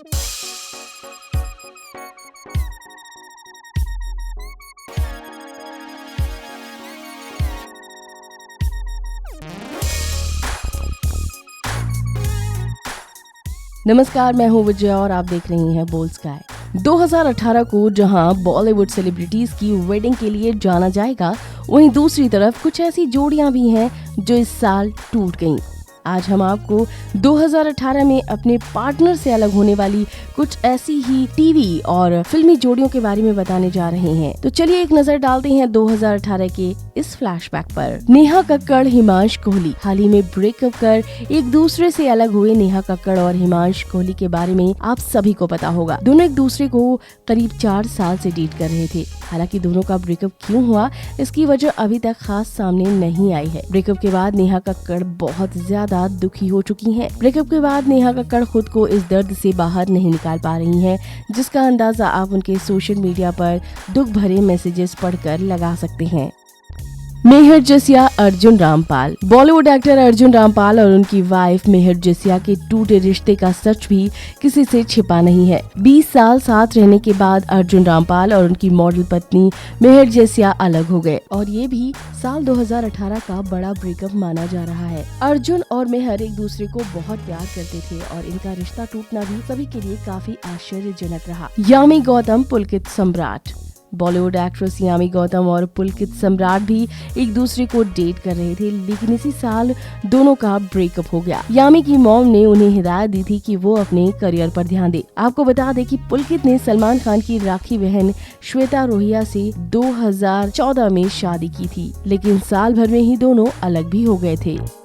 नमस्कार, मैं हूँ विजय और आप देख रही हैं बोल्ड स्काई। 2018 को जहां बॉलीवुड सेलिब्रिटीज की वेडिंग के लिए जाना जाएगा, वहीं दूसरी तरफ कुछ ऐसी जोड़ियां भी हैं जो इस साल टूट गईं। आज हम आपको 2018 में अपने पार्टनर से अलग होने वाली कुछ ऐसी ही टीवी और फिल्मी जोड़ियों के बारे में बताने जा रहे हैं। तो चलिए एक नजर डालते हैं 2018 के इस फ्लैशबैक पर। नेहा कक्कड़, हिमांश कोहली हाल ही में ब्रेकअप कर एक दूसरे से अलग हुए। नेहा कक्कड़ और हिमांश कोहली के बारे में आप सभी को पता होगा। दोनों एक दूसरे को करीब 4 साल से डेट कर रहे थे। हालांकि दोनों का ब्रेकअप क्यों हुआ, इसकी वजह अभी तक खास सामने नहीं आई है। ब्रेकअप के बाद नेहा कक्कड़ बहुत ज्यादा दुखी हो चुकी हैं। ब्रेकअप के बाद नेहा कक्कड़ खुद को इस दर्द से बाहर नहीं निकाल पा रही हैं, जिसका अंदाजा आप उनके सोशल मीडिया पर दुख भरे मैसेजेस पढ़कर लगा सकते हैं। मेहर जसिया, अर्जुन रामपाल। बॉलीवुड एक्टर अर्जुन रामपाल और उनकी वाइफ मेहर जसिया के टूटे रिश्ते का सच भी किसी से छिपा नहीं है। 20 साल साथ रहने के बाद अर्जुन रामपाल और उनकी मॉडल पत्नी मेहर जसिया अलग हो गए और ये भी साल 2018 का बड़ा ब्रेकअप माना जा रहा है। अर्जुन और मेहर एक दूसरे को बहुत प्यार करते थे और इनका रिश्ता टूटना भी सभी के लिए काफी आश्चर्यजनक रहा। यामी गौतम, पुलकित सम्राट। बॉलीवुड एक्ट्रेस यामी गौतम और पुलकित सम्राट भी एक दूसरे को डेट कर रहे थे, लेकिन इसी साल दोनों का ब्रेकअप हो गया। यामी की मॉम ने उन्हें हिदायत दी थी कि वो अपने करियर पर ध्यान दे। आपको बता दें कि पुलकित ने सलमान खान की राखी बहन श्वेता रोहिया से 2014 में शादी की थी, लेकिन साल भर में ही दोनों अलग भी हो गए थे।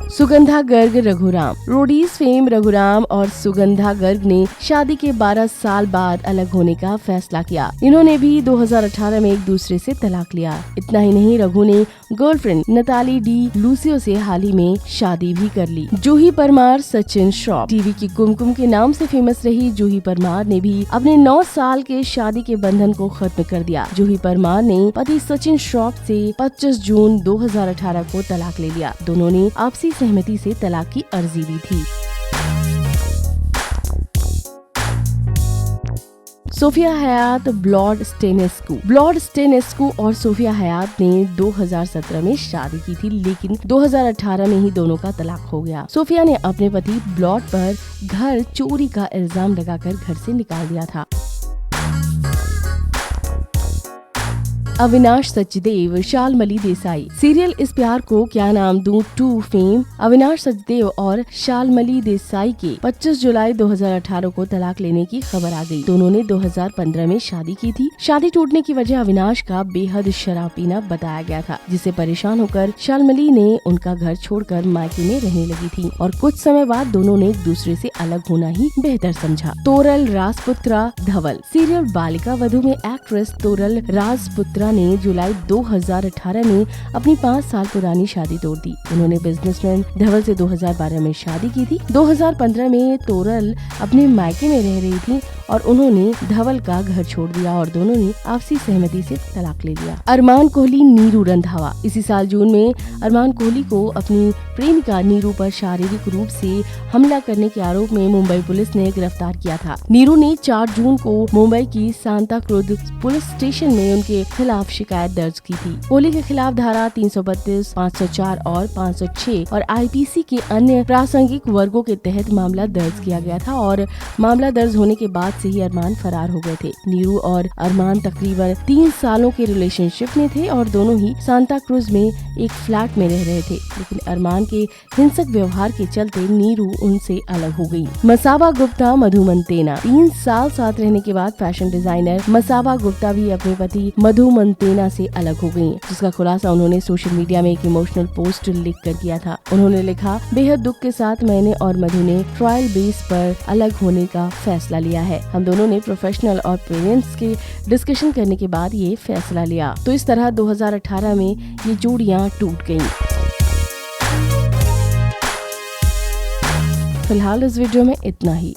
सुगंधा गर्ग, रघुराम। रोडीज फेम रघुराम और सुगंधा गर्ग ने शादी के 12 साल बाद अलग होने का फैसला किया। इन्होंने भी 2018 में एक दूसरे से तलाक लिया। इतना ही नहीं, रघु ने गर्लफ्रेंड नताली डी लूसियो से हाल ही में शादी भी कर ली। जूही परमार, सचिन श्रॉफ। टीवी की कुमकुम के नाम से फेमस रही जूही परमार ने भी अपने 9 साल के शादी के बंधन को खत्म कर दिया। जूही परमार ने पति सचिन श्रॉफ से 25 जून 2018 को तलाक ले लिया। दोनों ने आपसी सहमति से तलाक की अर्जी दी थी। सोफिया हयात, ब्लॉड स्टेनेस्कू। ब्लॉड स्टेनेस्कू और सोफिया हयात ने 2017 में शादी की थी, लेकिन 2018 में ही दोनों का तलाक हो गया। सोफिया ने अपने पति ब्लॉड पर घर चोरी का इल्जाम लगाकर घर से निकाल दिया था। अविनाश सचदेव, शालमली देसाई। सीरियल इस प्यार को क्या नाम दूं 2 फेम अविनाश सचदेव और शालमली देसाई के 25 जुलाई 2018 को तलाक लेने की खबर आ गई। दोनों ने 2015 में शादी की थी। शादी टूटने की वजह अविनाश का बेहद शराब पीना बताया गया था, जिससे परेशान होकर शालमली ने उनका घर छोड़कर मायके में रहने लगी थी और कुछ समय बाद दोनों ने एक दूसरे से अलग होना ही बेहतर समझा। तोरल राजपुत्रा, धवल। सीरियल बालिका वधू में एक्ट्रेस तोरल राजपुत्रा ने जुलाई 2018 में अपनी 5 साल पुरानी शादी तोड़ दी। उन्होंने बिजनेसमैन धवल से 2012 में शादी की थी। 2015 में तोरल अपने मायके में रह रही थी और उन्होंने धवल का घर छोड़ दिया और दोनों ने आपसी सहमति से तलाक ले लिया। अरमान कोहली, नीरू रंधावा। इसी साल जून में अरमान कोहली को अपनी प्रेमिका नीरू पर शारीरिक रूप से हमला करने के आरोप में मुंबई पुलिस ने गिरफ्तार किया था। नीरू ने 4 जून को मुंबई की सांता क्रूज पुलिस स्टेशन में उनके खिलाफ शिकायत दर्ज की थी। कोहली के खिलाफ धारा 332, 504 और 506 और आईपीसी के अन्य प्रासंगिक वर्गों के तहत मामला दर्ज किया गया था और मामला दर्ज होने के बाद से ही अरमान फरार हो गए थे। नीरू और अरमान तकरीबन 3 सालों के रिलेशनशिप में थे और दोनों ही सांता क्रूज में एक फ्लैट में रह रहे थे, लेकिन अरमान के हिंसक व्यवहार के चलते नीरू उनसे अलग हो गई। मसाबा गुप्ता, मधु मंतेना। 3 साल साथ रहने के बाद फैशन डिजाइनर मसाबा गुप्ता भी अपने पति मधु मंतेना से अलग हो गई, जिसका खुलासा उन्होंने सोशल मीडिया में एक इमोशनल पोस्ट लिख कर किया था। उन्होंने लिखा, बेहद दुख के साथ मैंने और मधु ने ट्रायल बेस पर अलग होने का फैसला लिया है। हम दोनों ने प्रोफेशनल और पेरेंट्स के डिस्कशन करने के बाद ये फैसला लिया। तो इस तरह 2018 में ये जोड़ियां टूट गयी। फिलहाल इस वीडियो में इतना ही।